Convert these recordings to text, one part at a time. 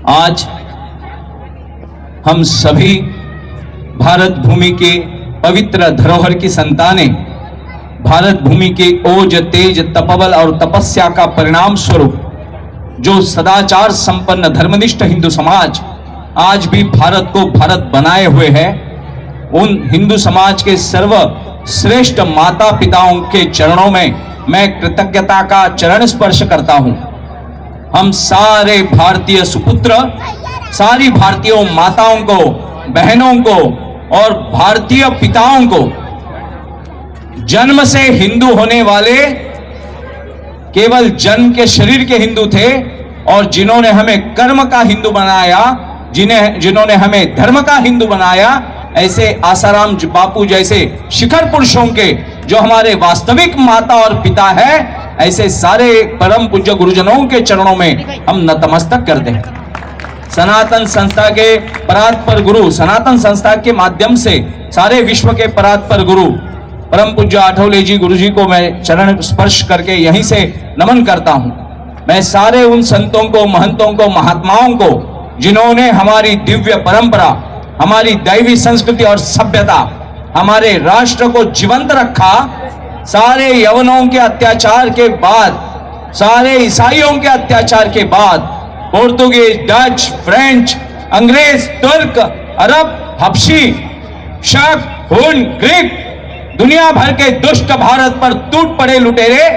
आज हम सभी भारत भूमि के पवित्र धरोहर की संतानें, भारत भूमि के ओज, तेज, तपबल और तपस्या का परिणाम स्वरूप जो सदाचार संपन्न धर्मनिष्ठ हिंदू समाज आज भी भारत को भारत बनाए हुए है, उन हिंदू समाज के सर्वश्रेष्ठ माता पिताओं के चरणों में मैं कृतज्ञता का चरण स्पर्श करता हूं। हम सारे भारतीय सुपुत्र, सारी भारतीय माताओं को, बहनों को और भारतीय पिताओं को, जन्म से हिंदू होने वाले केवल जन्म के शरीर के हिंदू थे और जिन्होंने हमें कर्म का हिंदू बनाया, जिन्होंने हमें धर्म का हिंदू बनाया, ऐसे आसाराम बापू जैसे शिखर पुरुषों के जो हमारे वास्तविक माता और पिता है, ऐसे सारे परम पूज्य गुरुजनों के चरणों में हम नतमस्तक करते हैं। सनातन संस्था के परात्पर गुरु, सनातन संस्था के माध्यम से सारे विश्व के परात्पर गुरु परम पूज्य आठवले जी गुरु जी को मैं चरण स्पर्श करके यहीं से नमन करता हूं। मैं सारे उन संतों को, महंतों को, महात्माओं को जिन्होंने हमारी दिव्य परंपरा, हमारी दैवी संस्कृति और सभ्यता, हमारे राष्ट्र को जीवंत रखा। सारे यवनों के अत्याचार के बाद, सारे ईसाइयों के अत्याचार के बाद, पोर्तुगीज, डच, फ्रेंच, अंग्रेज, तुर्क, अरब, हबशी, शक, हुन, ग्रीक, दुनिया भर के दुष्ट भारत पर टूट पड़े लुटेरे,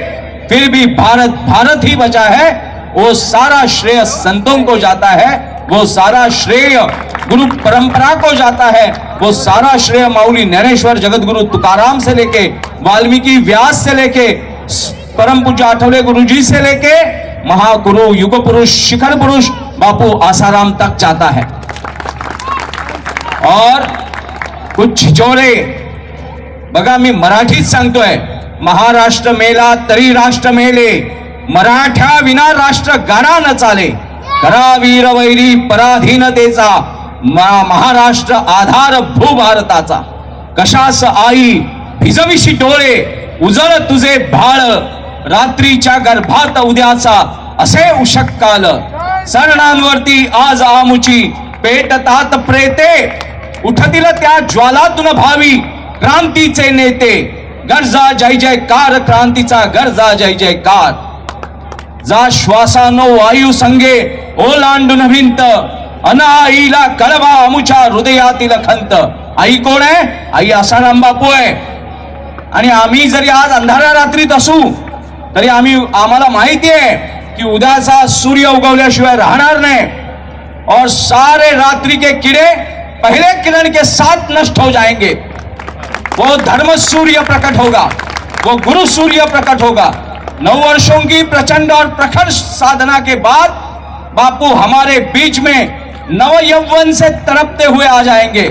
फिर भी भारत भारत ही बचा है। वो सारा श्रेय संतों को जाता है, वो सारा श्रेय गुरु परंपरा को जाता है, वो सारा श्रेय माउली नैनेश्वर जगत गुरु तुकाराम से लेके, वाल्मीकि व्यास से लेके, परम पूज्य आठवले गुरु जी से लेके महागुरु युग पुरुष शिखर पुरुष बापू आसाराम तक जाता है। और कुछ छिचोरे बघा, मी मराठीत सांगतोय, महाराष्ट्र मेला तरी राष्ट्र मेले, मराठ्या विना राष्ट्र गाडा न चाले, करा वीर वैरी पराधीनतेचा, महाराष्ट्र आधार भूभारताचा, कशास आई भिजविशी डोळे, उजळ तुझे भाळ, रात्रीच्या गर्भात उद्याचा असे उषक्काल, सरणांवरती आज आमुची पेटतात प्रेते, उठतील त्या ज्वालातून भावी क्रांतीचे नेते, गरजा जय जयकार क्रांतीचा, गरजा जय जयकार, जा श्वासानो वायू संगे ओलांडून भिंत, अन आईला कळवा अमुच्या हृदयातील खंत। आई कोण आहे? आई आसाराम बापू आहे। आणि आम्ही जरी आज अंधाऱ्या रात्रीत असू तरी आम्हाला माहिती आहे की उद्याचा सूर्य उगवल्याशिवाय राहणार नाही और सारे रात्रि के कीड़े पहले किरण के साथ नष्ट हो जाएंगे। वो धर्म सूर्य प्रकट होगा, वो गुरु सूर्य प्रकट होगा। 9 वर्षों की प्रचंड और प्रखर साधना के बाद बापू हमारे बीच में नव यौवन से तड़पते हुए आ जाएंगे।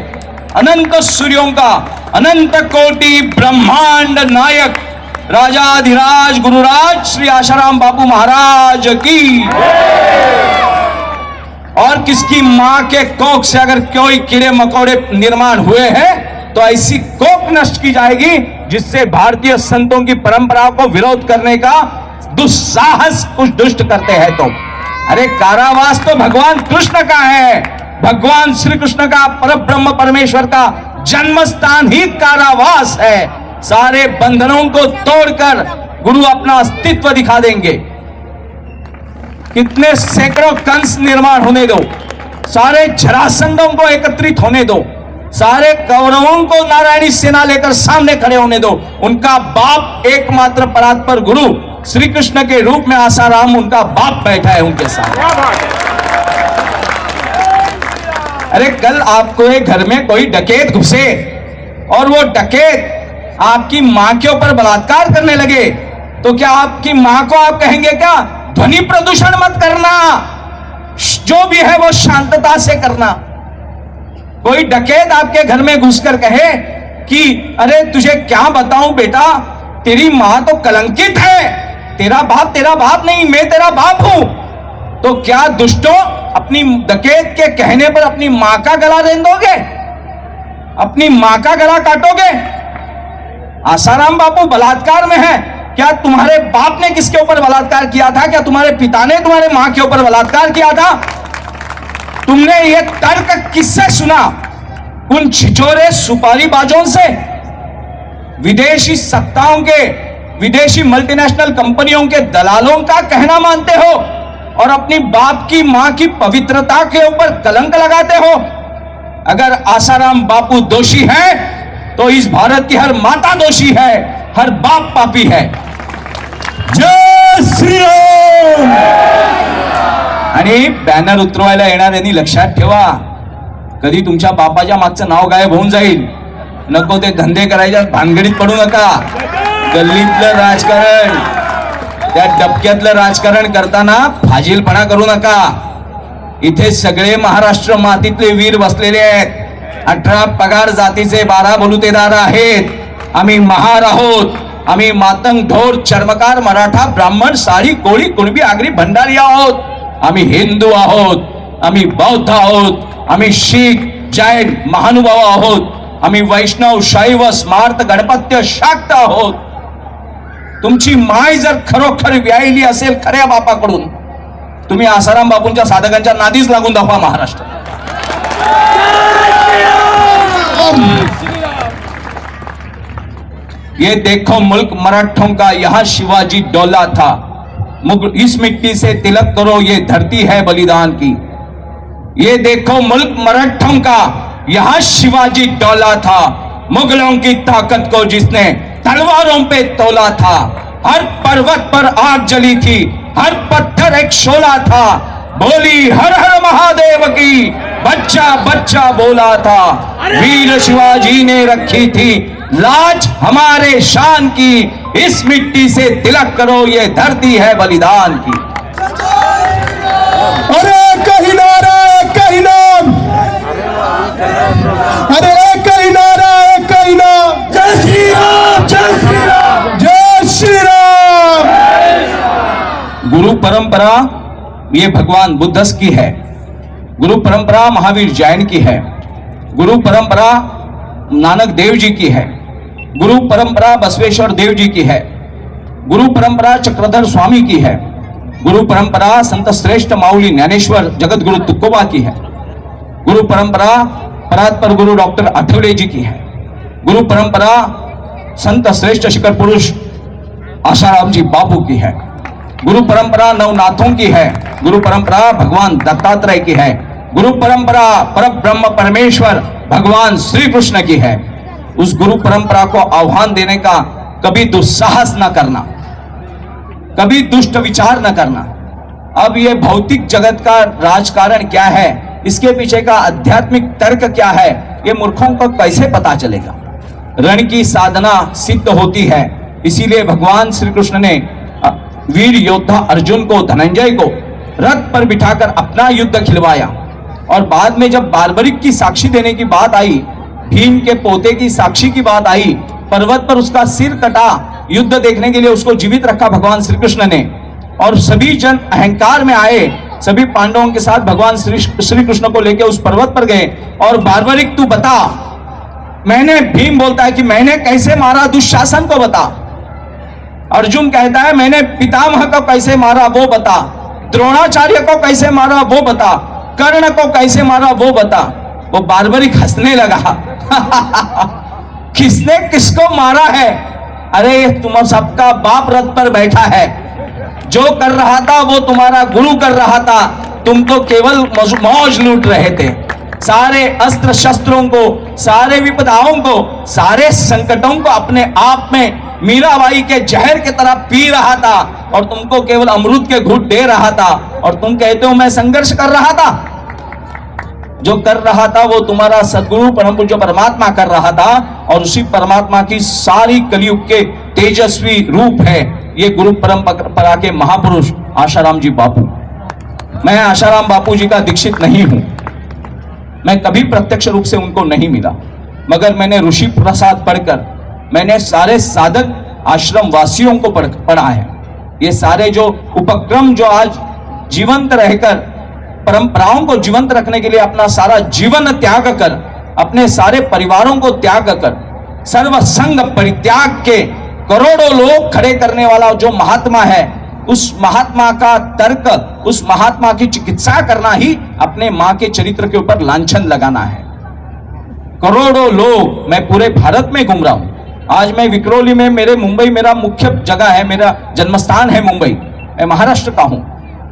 अनंत सूर्यों का अनंत कोटि ब्रह्मांड नायक राजाधिराज गुरुराज श्री आसाराम बापू महाराज की। और किसकी मां के कोख से अगर कोई कीड़े मकोड़े निर्माण हुए हैं तो ऐसी कोख नष्ट की जाएगी जिससे भारतीय संतों की परंपरा को विरोध करने का दुस्साहस कुछ दुष्ट करते हैं। तो अरे कारावास तो भगवान कृष्ण का है, भगवान श्री कृष्ण का, परब्रह्म परमेश्वर का जन्म स्थान ही कारावास है। सारे बंधनों को तोड़कर गुरु अपना अस्तित्व दिखा देंगे। कितने सैकड़ों कंस निर्माण होने दो, सारे जरासंधों को एकत्रित होने दो, सारे कौरवों को नारायणी सेना लेकर सामने खड़े होने दो। उनका बाप एकमात्र परात्पर गुरु श्री कृष्ण के रूप में आसाराम उनका बाप बैठा है उनके साथ। अरे कल आपको एक घर में कोई डकैत घुसे और वो डकैत आपकी मां के ऊपर बलात्कार करने लगे तो क्या आपकी मां को आप कहेंगे क्या ध्वनि प्रदूषण मत करना, जो भी है वो शांतता से करना? कोई डकैत आपके घर में घुसकर कहे कि अरे तुझे क्या बताऊं बेटा, तेरी मां तो कलंकित है, तेरा बाप नहीं, मैं तेरा बाप हूं, तो क्या दुष्टों अपनी डकैत के कहने पर अपनी मां का गला रेंग दोगे? अपनी मां का गला काटोगे? आसाराम बापू बलात्कार में है, क्या तुम्हारे बाप ने किसके ऊपर बलात्कार किया था? क्या तुम्हारे पिता ने तुम्हारे मां के ऊपर बलात्कार किया था? तुमने ये तर्क किससे सुना? उन छिछोरे सुपारीबाजों से, विदेशी सत्ताओं के, विदेशी मल्टीनेशनल कंपनियों के दलालों का कहना मानते हो और अपनी बाप की मां की पवित्रता के ऊपर कलंक लगाते हो। अगर आसाराम बापू दोषी है तो इस भारत की हर माता दोषी है, हर बाप पापी है। जय श्री राम। आणि बॅनर उतरवायला येणाऱ्यांनी लक्षात ठेवा, कधी तुमच्या बापाच्या मागचं नाव गायब होऊन जाईल. नको ते धंदे करायच्या भानगडीत पडू नका. गल्लीतलं राजकारण, त्या डबक्यातलं राजकारण करताना फाजीलपणा करू नका. इथे सगळे महाराष्ट्र मातीतले वीर बसलेले आहेत. 18 पगार जातीचे 12 बलुतेदार आहेत. आम्ही महार आहोत. आम्ही मातंग, ढोर, चर्मकार, मराठा, ब्राह्मण, साळी, कोळी, कुणबी, आगरी, भंडारी आहोत. आम्ही हिंदू आहोत. आम्ही बौद्ध आहोत. आम्ही शीख, जैन, महानुभाव आहोत. आम्ही वैष्णव, शैव, स्मार्त, गणपत्य, शाक्त आहोत. तुमची माय जर खरोखर व्यायली असेल खऱ्या बापाकडून, तुम्ही आसाराम बापूंच्या साधकांच्या नादीच लागून दाखवा महाराष्ट्र. ये देखो मुल्क मराठों का, यहाँ शिवाजी डोला था. इस मिट्टी से तिलक करो, ये धरती है बलिदान की. ये देखो मुल्क मराठों का, यहाँ शिवाजी डोला था. मुगलों की ताकत को जिसने तलवारों पे तोला था. हर पर्वत पर आग जली थी, हर पत्थर एक शोला था. बोली हर हर महादेव की, बच्चा बच्चा बोला था. वीर शिवाजी ने रखी थी लाज हमारे शान की. इस मिट्टी से तिलक करो, ये धरती है बलिदान की. अरे कहीं नारा, कहीं नाम, अरे कहीं नारा, कहीं नाम. जय श्री राम, जय श्री राम, जय श्री राम. गुरु परंपरा ये भगवान बुद्ध की है. गुरु परंपरा महावीर जैन की है. गुरु परंपरा नानक देव जी की है. गुरु परंपरा बसवेश्वर देव जी की है. गुरु परंपरा चक्रधर स्वामी की है. गुरु परंपरा संत श्रेष्ठ माऊली ज्ञानेश्वर जगत गुरु तुकोबा की है. गुरु परंपरा परात्पर गुरु डॉक्टर आठवले जी की है. गुरु परंपरा संत श्रेष्ठ शिखर पुरुष आसाराम जी बापू की है. गुरु परंपरा नवनाथों की है. गुरु परंपरा भगवान दत्तात्रेय की है. गुरु परंपरा परब्रह्म परमेश्वर भगवान श्री कृष्ण की है. उस गुरु परंपरा को आह्वान देने का कभी दुस्साहस न करना, कभी दुष्ट विचार न करना. अब ये भौतिक जगत का राजकारण क्या है, इसके पीछे का आध्यात्मिक तर्क क्या है, ये मूर्खों को कैसे पता चलेगा. रण की साधना सिद्ध होती है. इसीलिए भगवान श्री कृष्ण ने वीर योद्धा अर्जुन को, धनंजय को रथ पर बिठाकर अपना युद्ध खिलवाया. और बाद में जब बार्बरिक की साक्षी देने की बात आई, भीम के पोते की साक्षी की बात आई, पर्वत पर उसका सिर कटा, युद्ध देखने के लिए उसको जीवित रखा भगवान श्री कृष्ण ने. और सभी जन अहंकार में आए, सभी पांडवों के साथ भगवान श्री कृष्ण को लेकर उस पर्वत पर गए. और बार्बरिक तू बता, मैंने, भीम बोलता है कि मैंने कैसे मारा दुशासन को बता. अर्जुन कहता है मैंने पितामह को कैसे मारा वो बता. द्रोणाचार्य को कैसे मारा वो बता. कर्ण को कैसे मारा वो बता. वो बार्बरिक हंसने लगा. किसने किसको मारा है? अरे तुम सबका बाप रथ पर बैठा है. जो कर रहा था वो तुम्हारा गुरु कर रहा था. तुम तो केवल मौज लूट रहे थे. सारे अस्त्र शस्त्रों को, सारे विपदाओं को, सारे संकटों को अपने आप में मीराबाई के जहर की तरह पी रहा था और तुमको केवल अमृत के घूंट दे रहा था. और तुम कहते हो मैं संघर्ष कर रहा था. जो कर रहा था वो तुम्हारा सदगुरु परम पूज्य परमात्मा कर रहा था. और उसी परमात्मा की सारी कलयुग के तेजस्वी रूप है ये गुरु परंपरा के महापुरुष आसाराम जी बापू. मैं आसाराम बापू जी का दीक्षित नहीं हूं. मैं कभी प्रत्यक्ष रूप से उनको नहीं मिला, मगर मैंने ऋषि प्रसाद पढ़कर, मैंने सारे साधक आश्रम वासियों को पढ़ा है. ये सारे जो उपक्रम जो आज जीवंत रहकर परंपराओं को जीवंत रखने के लिए अपना सारा जीवन त्याग कर, अपने सारे परिवारों को त्याग कर, सर्व संग परित्याग के करोड़ों लोग खड़े करने वाला जो महात्मा है, उस महात्मा का तर्क, उस महात्मा की चिकित्सा करना ही अपने मां के चरित्र के ऊपर लांछन लगाना है। करोड़ों लोग, मैं पूरे भारत में घूम रहा हूं। आज मैं विक्रोली में, मेरे मुंबई मेरा मुख्य जगह है, मेरा जन्मस्थान है मुंबई, मैं महाराष्ट्र का हूं।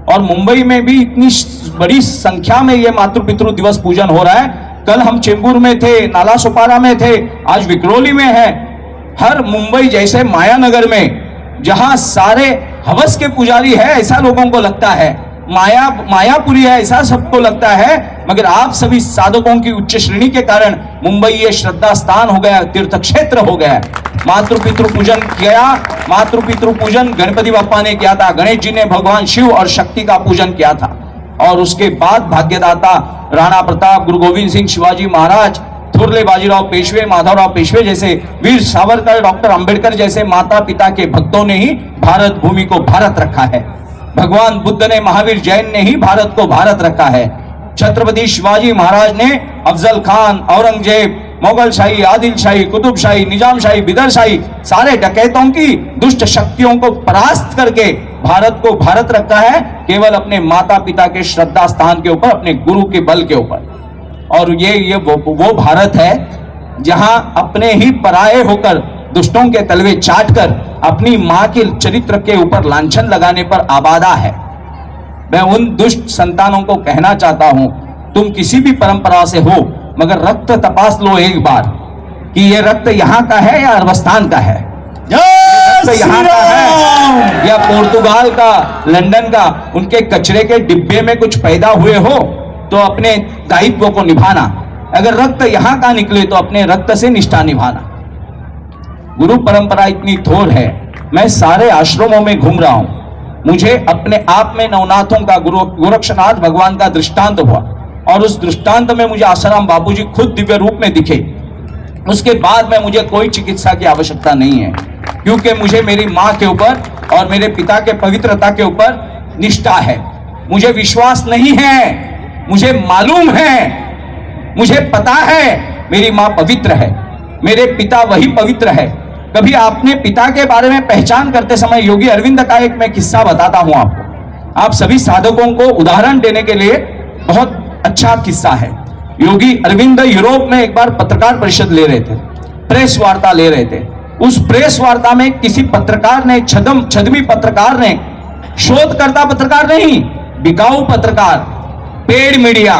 और मुंबई में भी इतनी बड़ी संख्या में ये मातृ पितृ दिवस पूजन हो रहा है। कल हम चेंबूर में थे, नाला सोपारा में थे, आज विक्रोली में है। हर मुंबई जैसे मायानगर में, जहां सारे हवस के पुजारी है ऐसा लोगों को लगता है, मायापुरी है ऐसा सबको लगता है, मगर आप सभी साधकों की उच्च श्रेणी के कारण मुंबई ये श्रद्धा स्थान हो गया, तीर्थ क्षेत्र हो गया। मातृ पितृ पूजन किया, मातृ पितृ पूजन गणपति बापा ने किया था, गणेश जी ने भगवान शिव और शक्ति का पूजन किया था। और उसके बाद भाग्यदाता राणा प्रताप, गुरु गोविंद सिंह, शिवाजी महाराज, थोरले बाजीराव पेशवे, माधवराव पेशवे जैसे, वीर सावरकर, डॉक्टर अंबेडकर जैसे माता पिता के भक्तों ने ही भारत भूमि को भारत रखा है। भगवान बुद्ध ने, महावीर जैन ने ही भारत को भारत रखा है। छत्रपति शिवाजी महाराज ने अफजल खान, औरंगजेब, मुगल शाही, आदिल शाही, कुतुब शाही, निजाम शाही, बिदर शाही, सारे डकैतों की दुष्ट शक्तियों को परास्त करके भारत को भारत रखा है, केवल अपने माता पिता के श्रद्धा स्थान के ऊपर, अपने गुरु के बल के ऊपर। और ये वो भारत है जहां अपने ही पराये होकर, दुष्टों के तलवे चाटकर, अपनी मां के चरित्र के ऊपर लांछन लगाने पर आबादा है। मैं उन दुष्ट संतानों को कहना चाहता हूं, तुम किसी भी परंपरा से हो, मगर रक्त तपास लो एक बार कि ये रक्त यहां का है या अरबस्तान का है, यहाँ का है या पोर्तुगाल का, लंदन का। उनके कचरे के डिब्बे में कुछ पैदा हुए हो तो अपने दायित्व को निभाना, अगर रक्त यहां का निकले तो अपने रक्त से निष्ठा निभाना। गुरु परंपरा इतनी थोर है, मैं सारे आश्रमों में घूम रहा हूं, मुझे अपने आप में नवनाथों का, गोरक्षनाथ भगवान का दृष्टांत हुआ, और उस दृष्टांत में मुझे आसाराम बापूजी खुद दिव्य रूप में दिखे। उसके बाद में मुझे कोई चिकित्सा की आवश्यकता नहीं है, क्योंकि मुझे मेरी मां के ऊपर और मेरे पिता के पवित्रता के ऊपर निष्ठा है। मुझे विश्वास नहीं है, मुझे मालूम है, मुझे पता है मेरी मां पवित्र है, मेरे पिता वही पवित्र है। कभी आपने पिता के बारे में पहचान करते समय योगी अरविंद का एक मैं किस्सा बताता हूं आपको, आप सभी साधकों को उदाहरण देने के लिए बहुत अच्छा किस्सा है। योगी अरविंद यूरोप में एक बार पत्रकार परिषद ले रहे थे, प्रेस वार्ता ले रहे थे। उस प्रेस वार्ता में किसी पत्रकार ने, छदमी पत्रकार ने, शोधकर्ता पत्रकार नहीं, बिकाऊ पत्रकार, पेड मीडिया,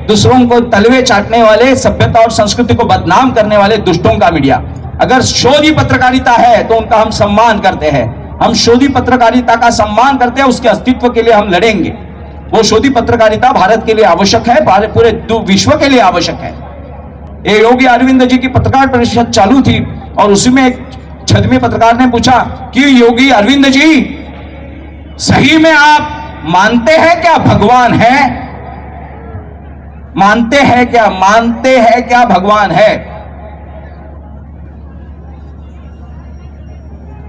दूसरों को तलवे चाटने वाले, सभ्यता और संस्कृति को बदनाम करने वाले दुष्टों का मीडिया। अगर शोधी पत्रकारिता है तो उनका हम सम्मान करते हैं, हम शोधी पत्रकारिता का सम्मान करते हैं, उसके अस्तित्व के लिए हम लड़ेंगे। वो शोधी पत्रकारिता भारत के लिए आवश्यक है, पूरे विश्व के लिए आवश्यक है। ये योगी अरविंद जी की पत्रकार परिषद चालू थी और उसी में एक छदमी पत्रकार ने पूछा कि योगी अरविंद जी, सही में आप मानते हैं क्या भगवान है? मानते हैं क्या? मानते हैं क्या भगवान है?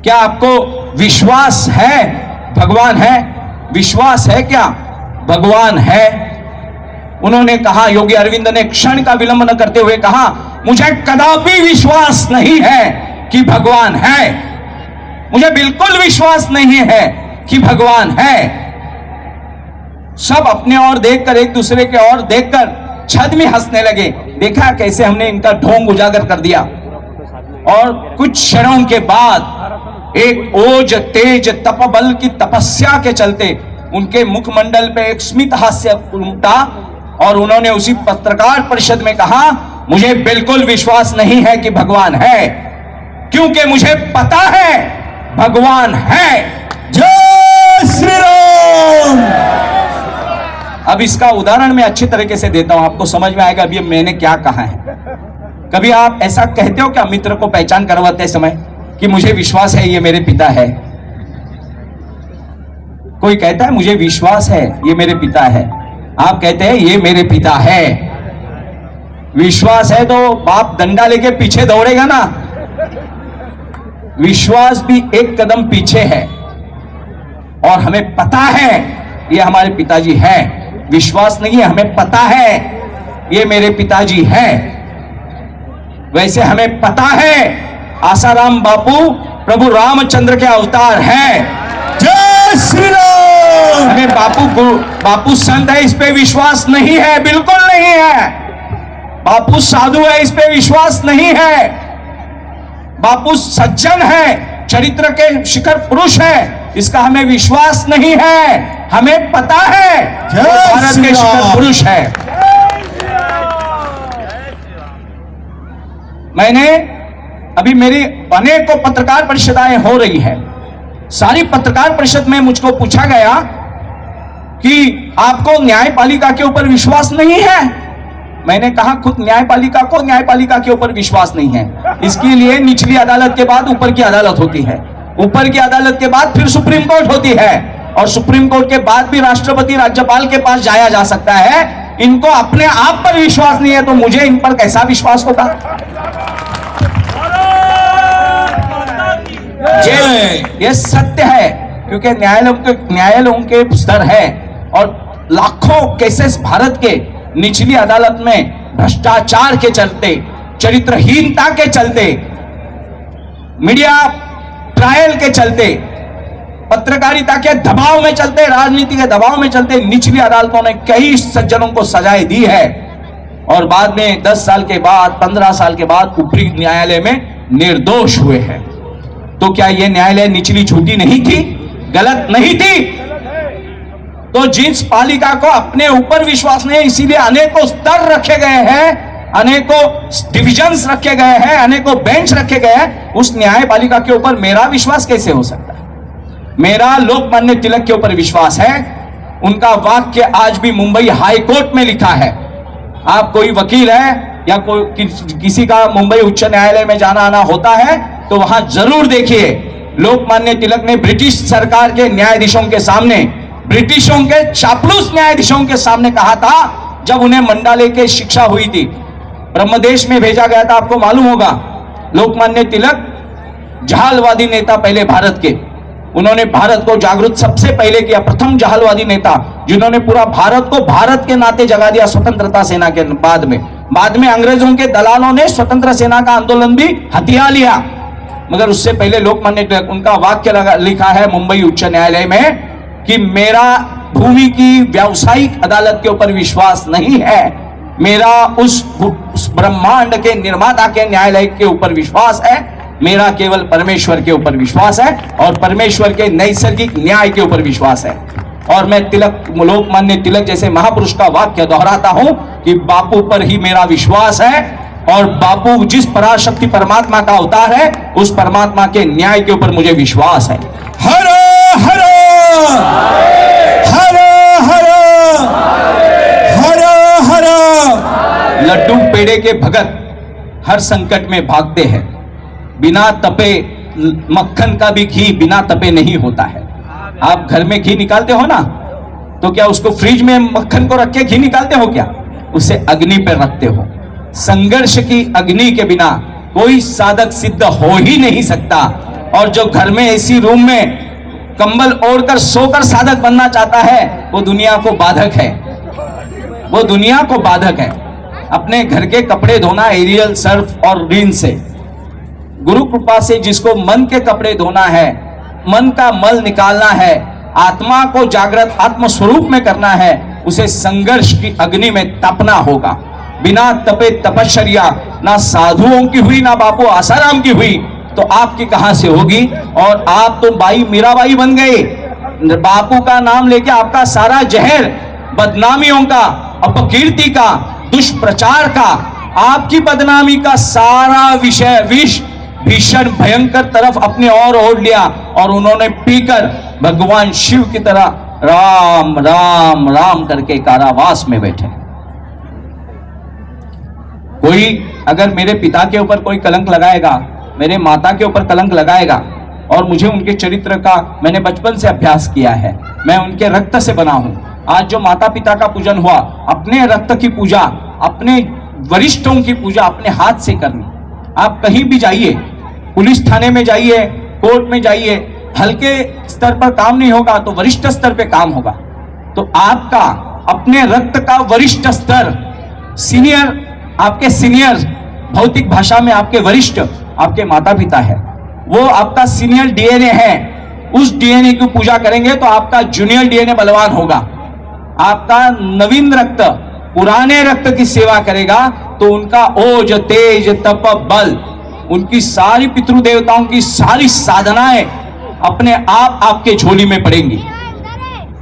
क्या आपको विश्वास है भगवान है? विश्वास है क्या भगवान है? उन्होंने कहा, योगी अरविंद ने क्षण का विलंब न करते हुए कहा, मुझे कदापि विश्वास नहीं है कि भगवान है, मुझे बिल्कुल विश्वास नहीं है कि भगवान है। सब अपने ओर देखकर, एक दूसरे के ओर देखकर छदमी हंसने लगे। देखा कैसे हमने इनका ढोंग उजागर कर दिया। और कुछ क्षणों के बाद एक ओज तेज तपबल की तपस्या के चलते उनके मुखमंडल पे एक स्मित हास्य उमटा और उन्होंने उसी पत्रकार परिषद में कहा, मुझे बिल्कुल विश्वास नहीं है कि भगवान है, क्योंकि मुझे पता है भगवान है। जय श्री राम। अब इसका उदाहरण मैं अच्छी तरीके से देता हूं, आपको समझ में आएगा अभी मैंने क्या कहा है। कभी आप ऐसा कहते हो क्या मित्र को पहचान करवाते समय कि मुझे विश्वास है ये मेरे पिता है? कोई कहता है मुझे विश्वास है ये मेरे पिता है, आप कहते हैं ये मेरे पिता है। विश्वास है तो बाप डंडा लेके पीछे दौड़ेगा ना। विश्वास भी एक कदम पीछे है और हमें पता है ये हमारे पिताजी है। विश्वास नहीं है, हमें पता है ये मेरे पिताजी है। वैसे हमें पता है आसाराम बापू प्रभु रामचंद्र के अवतार है। जय श्री राम। हमें बापू संत है इस पे विश्वास नहीं है, बिल्कुल नहीं है। बापू साधु है इस पे विश्वास नहीं है। बापू सज्जन है, चरित्र के शिखर पुरुष है, इसका हमें विश्वास नहीं है। हमें पता है वो भारत के शिखर पुरुष है। मैंने अभी मेरी अनेकों पत्रकार परिषदें हो रही है, सारी पत्रकार परिषद में मुझको पूछा गया कि आपको न्यायपालिका के ऊपर विश्वास नहीं है। मैंने कहा खुद न्यायपालिका को न्यायपालिका के ऊपर विश्वास नहीं है। इसके लिए निचली अदालत के बाद ऊपर की अदालत होती है, ऊपर की अदालत के बाद फिर सुप्रीम कोर्ट होती है, और सुप्रीम कोर्ट के बाद भी राष्ट्रपति राज्यपाल के पास जाया जा सकता है। इनको अपने आप पर विश्वास नहीं है तो मुझे इन पर कैसा विश्वास होगा? ये सत्य है, क्योंकि न्यायालयों के स्तर है और लाखों केसेस भारत के निचली अदालत में भ्रष्टाचार के चलते, चरित्रहीनता के चलते, मीडिया ट्रायल के चलते, पत्रकारिता के दबाव में चलते, राजनीति के दबाव में चलते निचली अदालतों ने कई सज्जनों को सजाएं दी है, और बाद में 10 साल के बाद, 15 साल के बाद ऊपरी न्यायालय में निर्दोष हुए हैं। तो क्या यह न्यायालय निचली झूठी नहीं थी, गलत नहीं थी? तो जिस पालिका को अपने ऊपर विश्वास नहीं है, इसीलिए अनेकों स्तर रखे गए हैं, अनेकों डिविजन्स रखे गए हैं, अनेकों बेंच रखे गए हैं। उस न्यायपालिका के ऊपर मेरा विश्वास कैसे हो सकता है? मेरा लोकमान्य तिलक के ऊपर विश्वास है। उनका वाक्य आज भी मुंबई हाई कोर्ट में लिखा है। आप कोई वकील है या कोई किसी का मुंबई उच्च न्यायालय में जाना आना होता है तो वहां जरूर देखिए, लोकमान्य तिलक ने ब्रिटिश सरकार के न्यायाधीशों के सामने, ब्रिटिशों के चापलूस न्यायाधीशों के सामने कहा था, जब उन्हें मंडाले की शिक्षा हुई थी, ब्रह्मदेश में भेजा गया था। आपको मालूम होगा, लोकमान्य तिलक जहालवादी नेता पहले भारत के, उन्होंने भारत को जागरूक सबसे पहले किया, प्रथम जहालवादी नेता जिन्होंने पूरा भारत को भारत के नाते जगा दिया स्वतंत्रता सेना के बाद में अंग्रेजों के दलालों ने स्वतंत्र सेना का आंदोलन भी हथिया लिया, मगर उससे पहले लोकमान्य तिलक, उनका वाक्य लिखा है मुंबई उच्च न्यायालय में कि मेरा भूमि की व्यावसायिक अदालत के ऊपर विश्वास नहीं है, मेरा उस ब्रह्मांड के निर्माता के न्यायालय के ऊपर विश्वास है, मेरा केवल परमेश्वर के ऊपर विश्वास है और परमेश्वर के नैसर्गिक न्याय के ऊपर विश्वास है। और मैं लोकमान्य तिलक जैसे महापुरुष का वाक्य दोहराता हूं कि बापू पर ही मेरा विश्वास है, और बापू जिस पराशक्ति परमात्मा का अवतार है, उस परमात्मा के न्याय के ऊपर मुझे विश्वास है। हर हर हर हर हर हर। लड्डू पेड़े के भगत हर संकट में भागते हैं। बिना तपे मक्खन का भी घी बिना तपे नहीं होता है। आप घर में घी निकालते हो ना, तो क्या उसको फ्रिज में मक्खन को रख के घी निकालते हो? क्या उसे अग्नि पर रखते हो? संघर्ष की अग्नि के बिना कोई साधक सिद्ध हो ही नहीं सकता। और जो घर में एसी रूम में कंबल ओढ़कर सोकर साधक बनना चाहता है, वो दुनिया को बाधक है, वो दुनिया को बाधक है। अपने घर के कपड़े धोना एरियल सर्फ और रिन से, गुरु कृपा से जिसको मन के कपड़े धोना है, मन का मल निकालना है, आत्मा को जागृत आत्म स्वरूप में करना है, उसे संघर्ष की अग्नि में तपना होगा। बिना तपे तपश्चर्या ना साधुओं की हुई, ना बापू आसाराम की हुई, तो आपकी कहां से होगी? और आप तो बाई मीराबाई बन गए। बापू का नाम लेके आपका सारा जहर बदनामियों का, अपकीर्ति का, दुष्प्रचार का, आपकी बदनामी का सारा विष भीषण भयंकर तरफ अपने ओर लिया, और उन्होंने पीकर भगवान शिव की तरह राम राम राम करके कारावास में बैठे। कोई अगर मेरे पिता के ऊपर कोई कलंक लगाएगा, मेरे माता के ऊपर कलंक लगाएगा, और मुझे उनके चरित्र का मैंने बचपन से अभ्यास किया है, मैं उनके रक्त से बना हूं। आज जो माता पिता का पूजन हुआ, अपने रक्त की पूजा, अपने वरिष्ठों की पूजा अपने हाथ से करनी। आप कहीं भी जाइए, पुलिस थाने में जाइए, कोर्ट में जाइए, हल्के स्तर पर काम नहीं होगा तो वरिष्ठ स्तर पे काम होगा। तो आपका अपने रक्त का वरिष्ठ स्तर, सीनियर, आपके सीनियर, भौतिक भाषा में आपके वरिष्ठ आपके माता पिता है, वो आपका सीनियर डीएनए है, उस डीएनए की पूजा करेंगे तो आपका जूनियर डीएनए बलवान होगा, आपका नवीन रक्त पुराने रक्त की सेवा करेगा तो उनका ओज तेज तप बल, उनकी सारी पितृदेवताओं की सारी साधनाएं अपने आप आपके झोली में पड़ेंगी।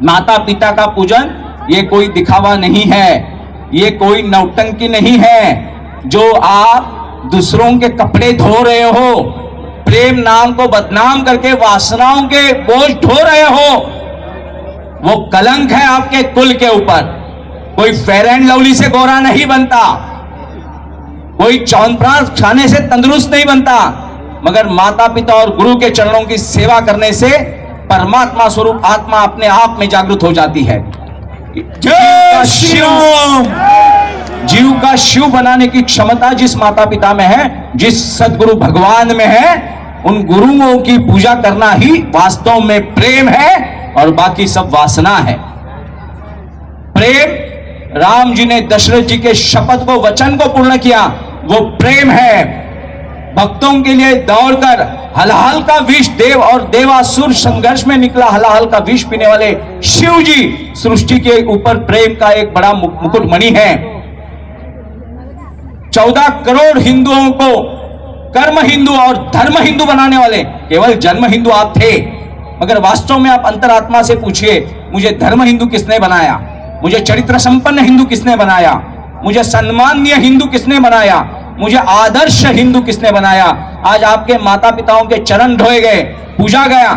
माता पिता का पूजन ये कोई दिखावा नहीं है, ये कोई नौटंकी नहीं है। जो आप दूसरों के कपड़े धो रहे हो, प्रेम नाम को बदनाम करके वासनाओं के बोझ ढो रहे हो, वो कलंक है आपके कुल के ऊपर। कोई फेयर एंड लवली से गोरा नहीं बनता, कोई च्यवनप्राश खाने से तंदुरुस्त नहीं बनता, मगर माता पिता और गुरु के चरणों की सेवा करने से परमात्मा स्वरूप आत्मा अपने आप में जागृत हो जाती है। जय श्री राम। जीव का शिव बनाने की क्षमता जिस माता पिता में है, जिस सदगुरु भगवान में है, उन गुरुओं की पूजा करना ही वास्तव में प्रेम है और बाकी सब वासना है। प्रेम, राम जी ने दशरथ जी के शपथ को, वचन को पूर्ण किया, वो प्रेम है। भक्तों के लिए दौड़कर हलाहल का विष, देव और देवासुर संघर्ष में निकला हलाहल का विष पीने वाले शिव जी सृष्टि के ऊपर प्रेम का एक बड़ा मुकुटमणि है। 14 करोड़ हिंदुओं को कर्म हिंदू और धर्म हिंदू बनाने वाले केवल जन्म हिंदू आप थे, मगर वास्तव में आप अंतरात्मा से पूछिए, मुझे धर्म हिंदू किसने बनाया, मुझे चरित्र संपन्न हिंदू किसने बनाया, मुझे सम्माननीय हिंदू किसने बनाया, मुझे आदर्श हिंदू किसने बनाया। आज आपके माता पिताओं के चरण धोए गए, पूजा गया।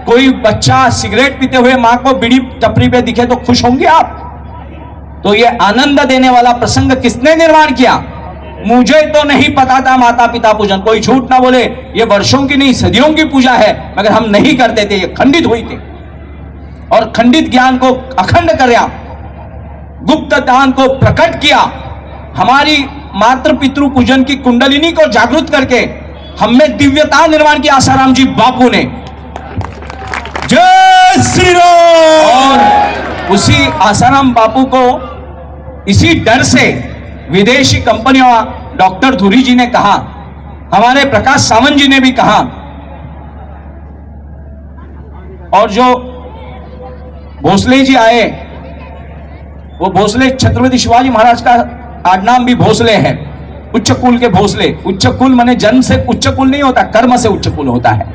कोई बच्चा सिगरेट पीते हुए मां को बीड़ी टपरी पे दिखे तो खुश होंगे आप? तो ये आनंद देने वाला प्रसंग किसने निर्माण किया? मुझे तो नहीं पता था माता पिता पूजन, कोई झूठ ना बोले, ये वर्षों की नहीं सदियों की पूजा है, मगर हम नहीं करते थे, ये खंडित हुई थी। और खंडित ज्ञान को अखंड करया, गुप्त दान को प्रकट किया, हमारी मातृ पितृ पूजन की कुंडलिनी को जागृत करके हमें दिव्यता निर्माण किया आसाराम जी बापू ने। जय श्री राम। और उसी आसाराम बापू को इसी डर से विदेशी कंपनियों, डॉक्टर धुरी जी ने कहा, हमारे प्रकाश सावंत जी ने भी कहा, और जो भोसले जी आए, वो भोसले छत्रपति शिवाजी महाराज का आडनाम भी भोसले है, उच्च कुल के भोसले। उच्च कुल माने जन्म से उच्च कुल नहीं होता, कर्म से उच्च कुल होता है।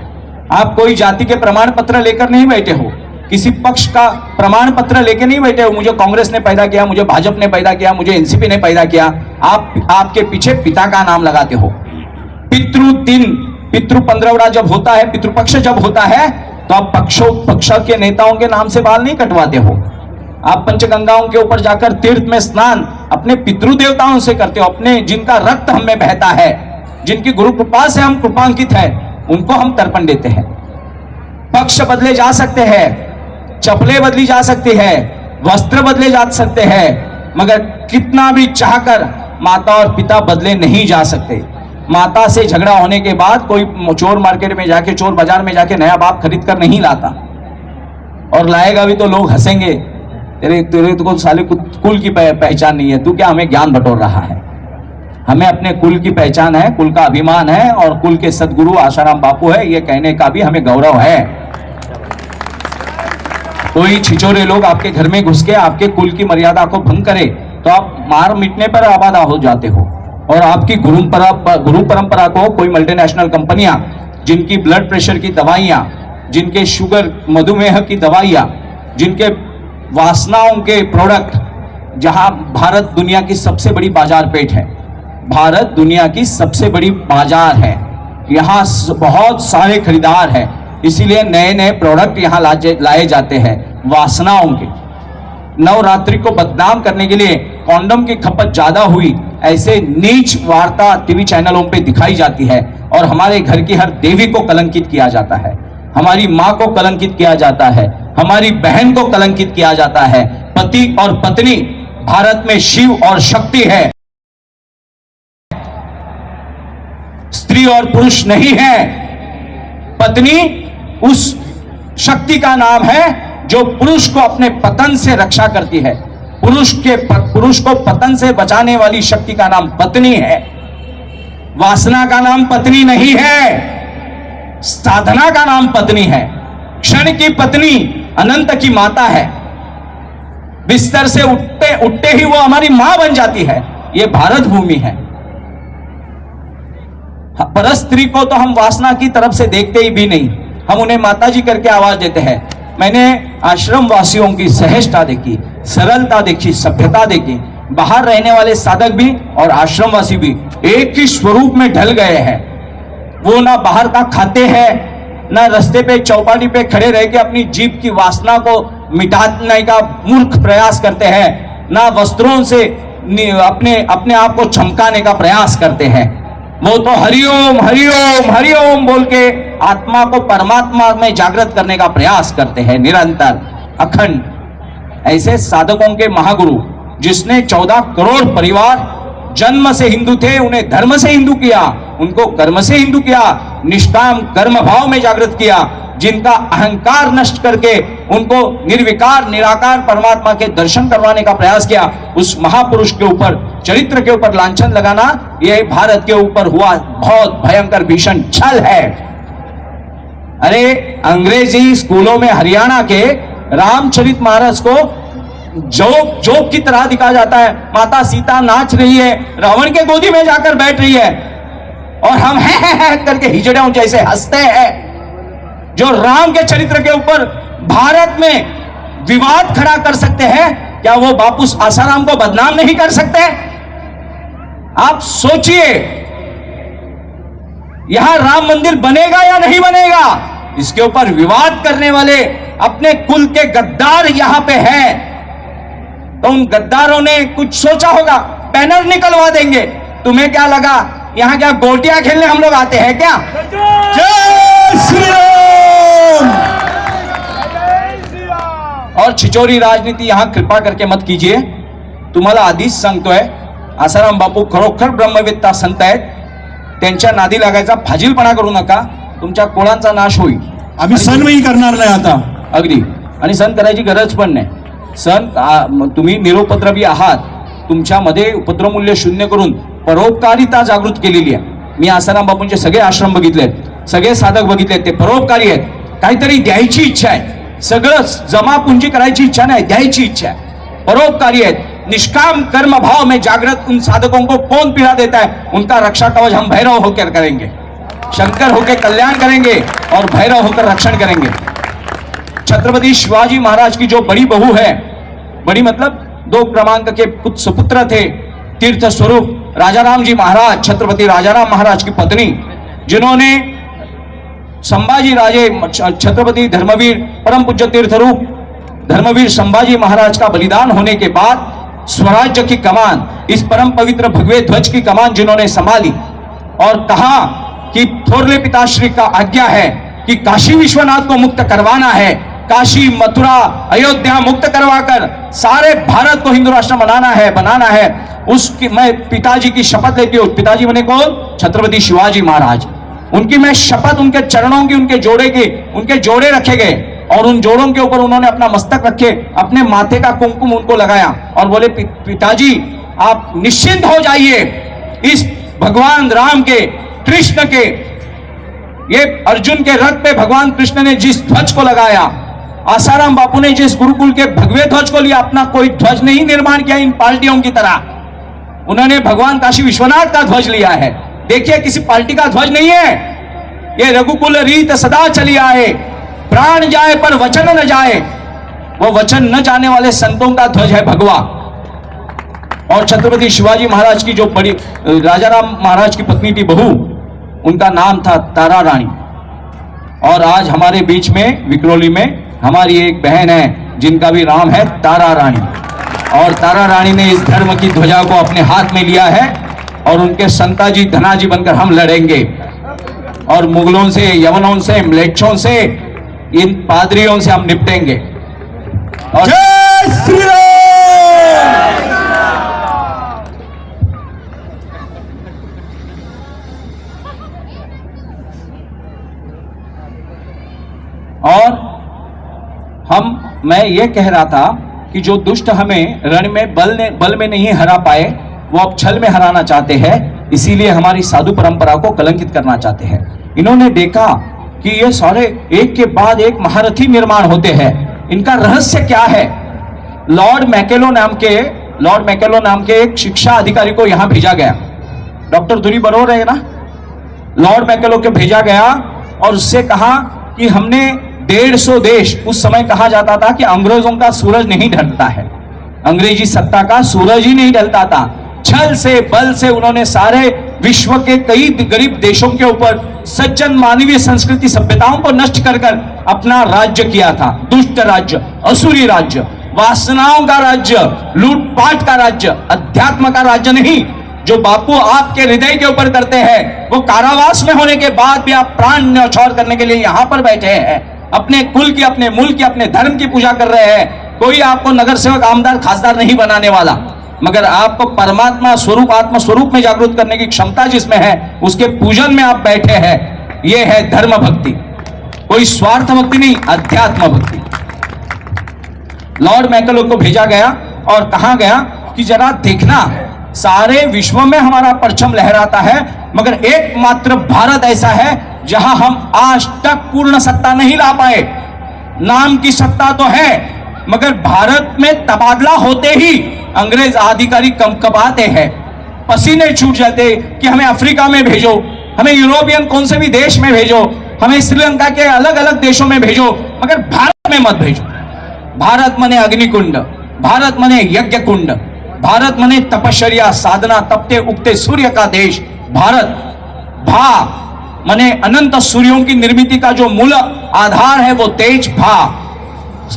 आप कोई जाति के प्रमाण पत्र लेकर नहीं बैठे हो, किसी पक्ष का प्रमाण पत्र लेकर नहीं बैठे हो, मुझे कांग्रेस ने पैदा किया, मुझे भाजपा ने पैदा किया, मुझे एनसीपी ने पैदा किया। आपके पीछे पिता का नाम लगाते हो। पितृ दिन, पितृ पंद्रवड़ा जब होता है, पितृपक्ष जब होता है, तो आप पक्ष के नेताओं के नाम से बाल नहीं कटवाते हो। आप पंचगंगाओं के ऊपर जाकर तीर्थ में स्नान अपने पितृ देवताओं से करते हो, अपने जिनका रक्त हम में बहता है, जिनकी गुरु कृपा से हम कृपांकित है, उनको हम तर्पण देते हैं। पक्ष बदले जा सकते हैं, चप्पलें बदली जा सकती है, वस्त्र बदले जा सकते हैं, मगर कितना भी चाहकर माता और पिता बदले नहीं जा सकते। माता से झगड़ा होने के बाद कोई चोर मार्केट में जाके, चोर बाजार में जाके नया बाप खरीद कर नहीं लाता, और लाएगा भी तो लोग हंसेंगे, तेरे तो साले कुल की पहचान नहीं है, तू क्या हमें ज्ञान बटोर रहा है। हमें अपने कुल की पहचान है, कुल का अभिमान है, और कुल के सदगुरु आसाराम बापू है, ये कहने का भी हमें गौरव है। कोई छिचोरे लोग आपके घर में घुस के आपके कुल की मर्यादा को भंग करे तो आप मार मिटने पर आबाद हो जाते हो। और आपकी गुरु परंपरा को कोई मल्टीनेशनल कंपनियां, जिनकी ब्लड प्रेशर की दवाइयां, जिनके शुगर मधुमेह की दवाइयां, जिनके वासनाओं के प्रोडक्ट, जहां भारत दुनिया की सबसे बड़ी बाजार पेट है, भारत दुनिया की सबसे बड़ी बाजार है, यहाँ बहुत सारे खरीदार हैं, इसीलिए नए नए प्रोडक्ट यहाँ लाए जाते हैं वासनाओं के। नवरात्रि को बदनाम करने के लिए कॉन्डम की खपत ज्यादा हुई, ऐसे नीच वार्ता टीवी चैनलों पे दिखाई जाती है, और हमारे घर की हर देवी को कलंकित किया जाता है, हमारी माँ को कलंकित किया जाता है, हमारी बहन को कलंकित किया जाता है। पति और पत्नी भारत में शिव और शक्ति है, स्त्री और पुरुष नहीं है। पत्नी उस शक्ति का नाम है जो पुरुष को अपने पतन से रक्षा करती है। पुरुष को पतन से बचाने वाली शक्ति का नाम पत्नी है। वासना का नाम पत्नी नहीं है, साधना का नाम पत्नी है। क्षण की पत्नी अनंत की माता है। बिस्तर से उठते उठते ही वो हमारी मां बन जाती है। ये भारत भूमि है। पर स्त्री को तो हम वासना की तरफ से देखते ही भी नहीं, हम उन्हें माताजी करके आवाज देते हैं। मैंने आश्रम वासियों की सहजता देखी, सरलता देखी, सभ्यता देखी। बाहर रहने वाले साधक भी और आश्रमवासी भी एक ही स्वरूप में ढल गए हैं। वो ना बाहर का खाते हैं, ना रास्ते पे चौपाटी पे खड़े रह के अपनी जीभ की वासना को मिटाने का मूर्ख प्रयास करते हैं, ना वस्त्रों से अपने अपने आप को चमकाने का प्रयास करते हैं। वो तो हरिओम हरिओम हरिओम बोल के आत्मा को परमात्मा में जागृत करने का प्रयास करते हैं निरंतर, अखंड। ऐसे साधकों के महागुरु जिसने 14 करोड़ परिवार जन्म से हिंदू थे, उन्हें धर्म से हिंदू किया, उनको कर्म से हिंदू किया, निष्काम कर्म भाव में जागृत किया, जिनका अहंकार नष्ट करके उनको निर्विकार निराकार परमात्मा के दर्शन करवाने का प्रयास किया, उस महापुरुष के ऊपर, चरित्र के ऊपर लांछन लगाना यह भारत के ऊपर हुआ बहुत भयंकर भीषण छल है। अरे अंग्रेजी स्कूलों में हरियाणा के रामचरित मानस को जोक की तरह दिखाया जाता है। माता सीता नाच रही है, रावण के गोदी में जाकर बैठ रही है और हम है करके हिजड़ों जैसे हंसते हैं। जो राम के चरित्र के ऊपर भारत में विवाद खड़ा कर सकते हैं, क्या वो बापू आसाराम को बदनाम नहीं कर सकते? आप सोचिए, यहां राम मंदिर बनेगा या नहीं बनेगा, इसके ऊपर विवाद करने वाले अपने कुल के गद्दार यहां पे हैं। तो उन गद्दारों ने कुछ सोचा होगा, बैनर निकलवा देंगे। तुम्हें क्या लगा यहां क्या गोटियां खेलने हम लोग आते हैं क्या? जय श्री राम। और छिचोरी राजनीति यहां कृपा करके मत कीजिए। तुम्हाला आधीच सांगतोय, आसाराम बापू खरोखर ब्रह्मवेत्ता संत आहेत, त्यांच्या नादी लागायचा फाजीलपणा करू नका, तुमच्या कुळांचा नाश होईल। आम्ही सणही करणार नाही आता। अगदी, आणि सण करायची गरज पण नाही। सण तुम्ही निरुपद्रवी आहात, तुमच्यामध्ये उपद्रवमूल्य शून्य करून परोपकारिता जागृत केलेली आहे। मी आसाराम बापूंचे सगळे आश्रम बघितलेत, सगळे साधक बघितलेत, ते परोपकारी आहेत। काहीतरी द्यायची इच्छा आहे, सगळं जमापुंजी करायची इच्छा नाही, द्यायची इच्छा है। परोपकारी है, निष्काम कर्म भाव में जागृत उन साधकों को कौन पीड़ा देता है, उनका रक्षा कवच हम भैरव होकर करेंगे, शंकर होकर कल्याण करेंगे और भैरव होकर रक्षण करेंगे। छत्रपति शिवाजी महाराज की जो बड़ी बहू है, बड़ी मतलब 2 क्रमांक के सुपुत्र थे, तीर्थ स्वरूप राजाराम जी महाराज, छत्रपति राजाराम महाराज की पत्नी, जिन्होंने संभाजी राजे छत्रपति धर्मवीर परम पूज्य तीर्थ रूप धर्मवीर संभाजी महाराज का बलिदान होने के बाद स्वराज्य की कमान, इस परम पवित्र भगवे ध्वज की कमान जिन्होंने संभाली और कहा कि थोरले पिताश्री का आज्ञा है कि काशी विश्वनाथ को मुक्त करवाना है, काशी मथुरा अयोध्या मुक्त करवाकर सारे भारत को हिंदू राष्ट्र बनाना है। उसकी मैं पिताजी की शपथ लेती हूँ। पिताजी बने कौन? छत्रपति शिवाजी महाराज। उनकी मैं शपथ, उनके चरणों की, उनके जोड़े की, उनके जोड़े रखे गए और उन जोड़ों के ऊपर उन्होंने अपना मस्तक रखे, अपने माथे का कुमकुम उनको लगाया और बोले पिताजी आप निश्चिंत हो जाइए, इस भगवान राम के, कृष्ण के, ये अर्जुन के रथ पे भगवान कृष्ण ने जिस ध्वज को लगाया, आसाराम बापू ने जिस गुरुकुल के भगवे ध्वज को लिया, अपना कोई ध्वज नहीं निर्माण किया इन पार्टियों की तरह, उन्होंने भगवान काशी विश्वनाथ का ध्वज लिया है। देखिए, किसी पार्टी का ध्वज नहीं है, ये रघुकुल रीत सदा चली आए, प्राण जाए पर वचन न जाए, वो वचन न जाने वाले संतों का ध्वज है भगवा। और छत्रपति शिवाजी महाराज की जो बड़ी राजाराम महाराज की पत्नी थी बहू, उनका नाम था तारा रानी। और आज हमारे बीच में विक्रोली में हमारी एक बहन है जिनका भी नाम है तारा रानी, और तारा रानी ने इस धर्म की ध्वजा को अपने हाथ में लिया है और उनके संताजी धनाजी बनकर हम लड़ेंगे और मुगलों से, यवनों से, म्लेच्छों से, इन पादरियों से हम निपटेंगे। और जय श्री राम। और मैं ये कह रहा था कि जो दुष्ट हमें रण में बल में नहीं हरा पाए, वो अब छल में हराना चाहते हैं, इसीलिए हमारी साधु परंपरा को कलंकित करना चाहते हैं। इन्होंने देखा कि ये सारे एक के बाद एक महारथी निर्माण होते हैं, इनका रहस्य क्या है। लॉर्ड मैकेलो नाम के एक शिक्षा अधिकारी को यहां भेजा गया। डॉक्टर दुरी बरोर है ना, लॉर्ड मैकेलो को भेजा गया और उससे कहा कि हमने 150 देश, उस समय कहा जाता था कि अंग्रेजों का सूरज नहीं ढलता है, अंग्रेजी सत्ता का सूरज ही नहीं ढलता था। छल से बल से उन्होंने सारे विश्व के कई गरीब देशों के ऊपर सज्जन मानवीय संस्कृति सभ्यताओं को नष्ट कर अपना राज्य किया था। दुष्ट राज्य, असुरी राज्य, वासनाओं का राज्य, लूटपाट का राज्य, अध्यात्म का राज्य नहीं। जो बापू आपके हृदय के ऊपर करते हैं, वो कारावास में होने के बाद भी आप प्राण न्यौछावर करने के लिए यहां पर बैठे हैं, अपने कुल की, अपने मुल्क की, अपने धर्म की पूजा कर रहे हैं। कोई आपको नगर सेवक, आमदार, खासदार नहीं बनाने वाला, मगर आपको परमात्मा स्वरूप, आत्मा स्वरूप में जागृत करने की क्षमता जिसमें है, उसके पूजन में आप बैठे हैं। यह है धर्म भक्ति, कोई स्वार्थ भक्ति नहीं, अध्यात्म भक्ति। लॉर्ड मैकेलो को भेजा गया और कहा गया कि जरा देखना, सारे विश्व में हमारा परचम लहराता है, मगर एकमात्र भारत ऐसा है जहां हम आज तक पूर्ण सत्ता नहीं ला पाए। नाम की सत्ता तो है, मगर भारत में तबादला होते ही अंग्रेज अधिकारी कंपकपाते हैं, पसीने छूट जाते कि हमें अफ्रीका में भेजो, हमें यूरोपियन कौन से भी देश में भेजो, हमें श्रीलंका के अलग अलग देशों में भेजो, मगर भारत में मत भेजो। भारत मने अग्निकुंड, भारत मने यज्ञ कुंड, भारत मने तपश्चर्या साधना, तपते उगते सूर्य का देश भारत। भा मने अनंत सूर्यों की निर्मिति का जो मूल आधार है वो तेज भा।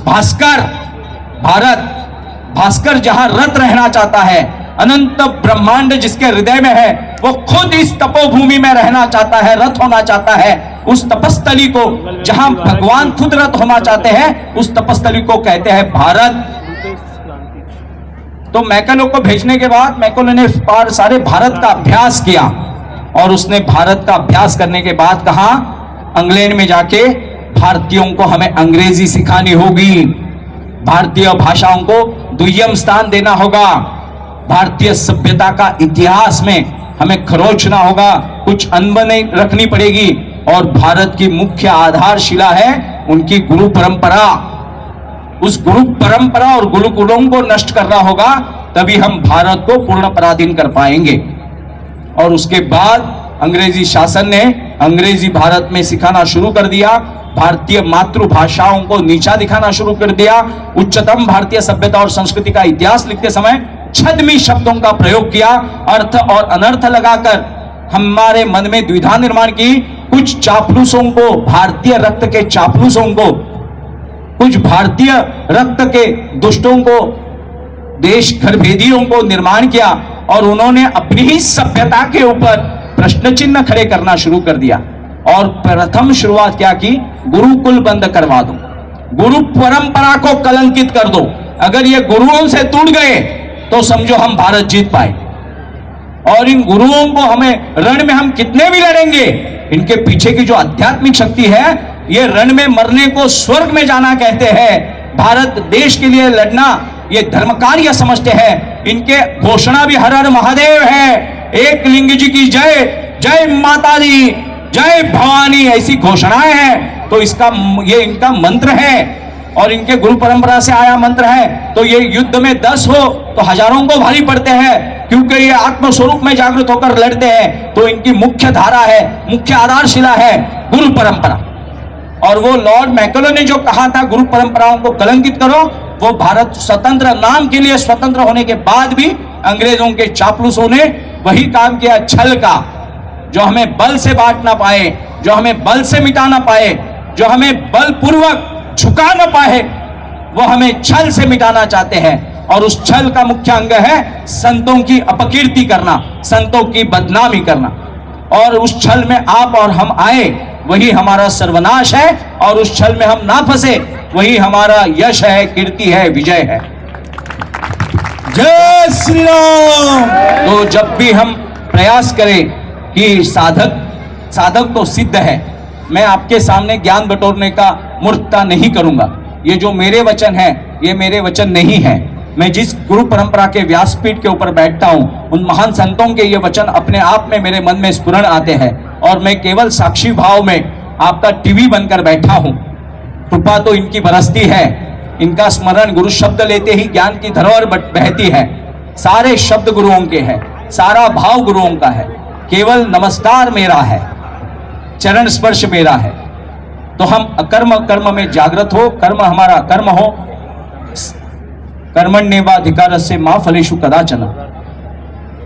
भास्कर, भारत भास्कर जहां रत रहना चाहता है, अनंत ब्रह्मांड जिसके हृदय में है, वो खुद इस तपोभूमि में रहना चाहता है, रत होना चाहता है। उस तपस्थली को, जहां भगवान खुद रत होना चाहते हैं, उस तपस्थली को कहते हैं भारत। तो मैकेलो को भेजने के बाद मैकेलो ने सारे भारत का अभ्यास किया और उसने भारत का अभ्यास करने के बाद कहा, इंग्लैंड में जाके भारतीयों को हमें अंग्रेजी सिखानी होगी, भारतीय भाषाओं को दुय्यम स्थान देना होगा, भारतीय सभ्यता का इतिहास में हमें खरोचना होगा, कुछ अनबने रखनी पड़ेगी। और भारत की मुख्य आधारशिला है उनकी गुरु परंपरा। उस गुरु परंपरा और गुरुकुलों को नष्ट करना होगा, तभी हम भारत को पूर्ण पराधीन कर पाएंगे। और उसके बाद अंग्रेजी शासन ने अंग्रेजी भारत में सिखाना शुरू कर दिया, भारतीय मातृभाषाओं को नीचा दिखाना शुरू कर दिया। उच्चतम भारतीय सभ्यता और संस्कृति का इतिहास लिखते समय छद्मी शब्दों का प्रयोग किया, अर्थ और अनर्थ लगाकर हमारे मन में द्विधा निर्माण की। कुछ चापलूसों को, भारतीय रक्त के चापलूसों को, कुछ भारतीय रक्त के दुष्टों को, देश घरभेदियों को निर्माण किया और उन्होंने अपनी ही सभ्यता के ऊपर प्रश्न चिन्ह खड़े करना शुरू कर दिया। और प्रथम शुरुआत क्या की, गुरुकुल बंद करवा दो, गुरु परंपरा को कलंकित कर दो। अगर ये गुरुओं से टूट गए तो समझो हम भारत जीत पाए। और इन गुरुओं को हमें रण में हम कितने भी लड़ेंगे, इनके पीछे की जो आध्यात्मिक शक्ति है, ये रण में मरने को स्वर्ग में जाना कहते हैं। भारत देश के लिए लड़ना ये धर्म कार्य समझते हैं। इनके घोषणा भी हर हर महादेव है, एक लिंग जी की जय, जय माता दी, जय भवानी, ऐसी घोषणाएं हैं। तो ये इनका मंत्र है और इनके गुरु परंपरा से आया मंत्र है। तो ये युद्ध में 10 हो तो हजारों को भारी पड़ते हैं, क्योंकि ये आत्म स्वरूप में जागृत होकर लड़ते हैं। तो इनकी मुख्य धारा है, मुख्य आधारशिला है गुरु परंपरा। और वो लॉर्ड मैकेलो ने जो कहा था गुरु परंपराओं को कलंकित करो, वो भारत स्वतंत्र, नाम के लिए स्वतंत्र होने के बाद भी अंग्रेजों के चापलूसों ने वही काम किया, छल का। जो हमें बल से बांट ना पाए, जो हमें बल से मिटा ना पाए, जो हमें बलपूर्वक झुका ना पाए, वो हमें छल से मिटाना चाहते हैं। और उस छल का मुख्य अंग है संतों की अपकीर्ति करना, संतों की बदनामी करना। और उस छल में आप और हम आए, वही हमारा सर्वनाश है। और उस छल में हम ना फंसे, वही हमारा यश है, कीर्ति है, विजय है। जय श्री राम। तो जब भी हम प्रयास करें कि साधक तो सिद्ध है, मैं आपके सामने ज्ञान बटोरने का मूर्खता नहीं करूंगा। ये जो मेरे वचन है, ये मेरे वचन नहीं है। मैं जिस गुरु परंपरा के व्यासपीठ के ऊपर बैठता हूं, उन महान संतों के ये वचन अपने आप में मेरे मन में स्फुरण आते हैं। और मैं केवल साक्षी भाव में आपका टीवी बनकर बैठा हूं। कृपा तो इनकी बरसती है, इनका स्मरण गुरु शब्द लेते ही ज्ञान की धरोहर बहती है। सारे शब्द गुरुओं के हैं, सारा भाव गुरुओं का है, केवल नमस्कार मेरा है, चरण स्पर्श मेरा है। तो हम अकर्म कर्म में जागृत हो, कर्म हमारा कर्म हो। कर्मण्येवाधिकारस्य मा फलेषु कदाचन।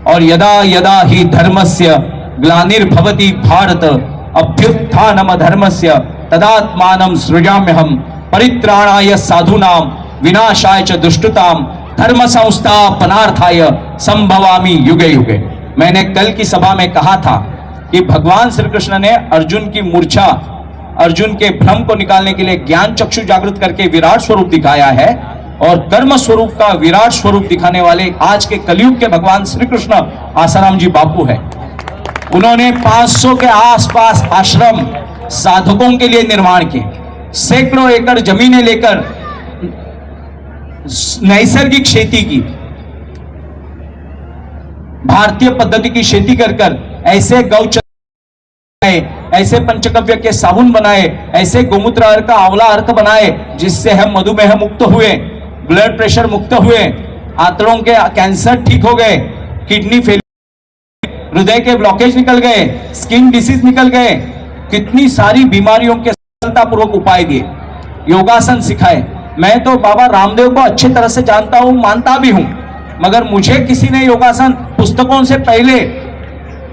और यदा यदा ही धर्मस्य ग्लानिर्भवति भारत अभ्युत्थानम धर्मस्य तदात्मानं सृजाम्यहम् परित्राणाय साधूनां विनाशाय च दुष्टताम धर्म संस्थापनार्थाय संभवामि युगे युगे। मैंने कल की सभा में कहा था कि भगवान श्री कृष्ण ने अर्जुन की मूर्छा, अर्जुन के भ्रम को निकालने के लिए ज्ञान चक्षु जागृत करके विराट स्वरूप दिखाया है, और कर्म स्वरूप का विराट स्वरूप दिखाने वाले आज के कलयुग के भगवान श्री कृष्ण आसाराम जी बापू है। उन्होंने 500 के आसपास आश्रम साधकों के लिए निर्माण किए, सैकड़ों एकड़ जमीनें लेकर नैसर्गिक खेती की, भारतीय पद्धति की खेती कर ऐसे गौचर बनाए, ऐसे पंचकव्य के साबुन बनाए, ऐसे गोमूत्र अर्क आंवला अर्क बनाए, जिससे हम मधुमेह मुक्त हुए, ब्लड प्रेशर मुक्त हुए, आंतड़ों के कैंसर ठीक हो गए, किडनी फेल, हृदय के ब्लॉकेज निकल गए, स्किन डिसीज निकल गए, कितनी सारी बीमारियों के सफलतापूर्वक उपाय दिए, योगासन सिखाए। मैं तो बाबा रामदेव को अच्छी तरह से जानता हूं, मानता भी हूं, मगर मुझे किसी ने योगासन पुस्तकों से पहले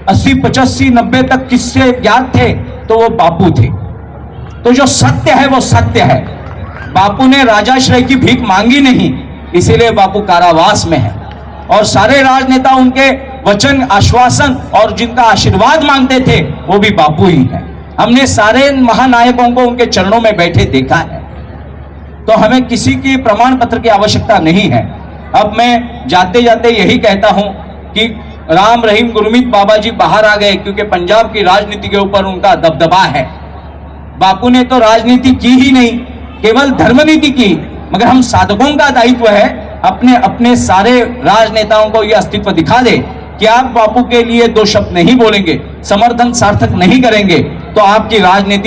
80, 85, 90 तक किससे ज्ञात थे, तो वो बापू थे। तो जो सत्य है वो सत्य है। बापू ने राजाश्रय की भीख मांगी नहीं, इसीलिए बापू कारावास में है, और सारे राजनेता उनके वचन, आश्वासन और जिनका आशीर्वाद मांगते थे वो भी बापू ही है। हमने सारे महानायकों को उनके चरणों में बैठे देखा है, तो हमें किसी की प्रमाण पत्र की आवश्यकता नहीं है। अब मैं जाते जाते यही कहता हूं कि राम रहीम गुरमीत बाबा जी बाहर आ गए, क्योंकि पंजाब की राजनीति के ऊपर उनका दबदबा है। बापू ने तो राजनीति की ही नहीं, केवल धर्मनीति की, मगर हम साधकों का दायित्व है अपने अपने सारे राजनेताओं को यह अस्तित्व दिखा दे कि आप बापू के लिए दो शब्द नहीं बोलेंगे, समर्थन सार्थक नहीं करेंगे, तो आपकी राजनीति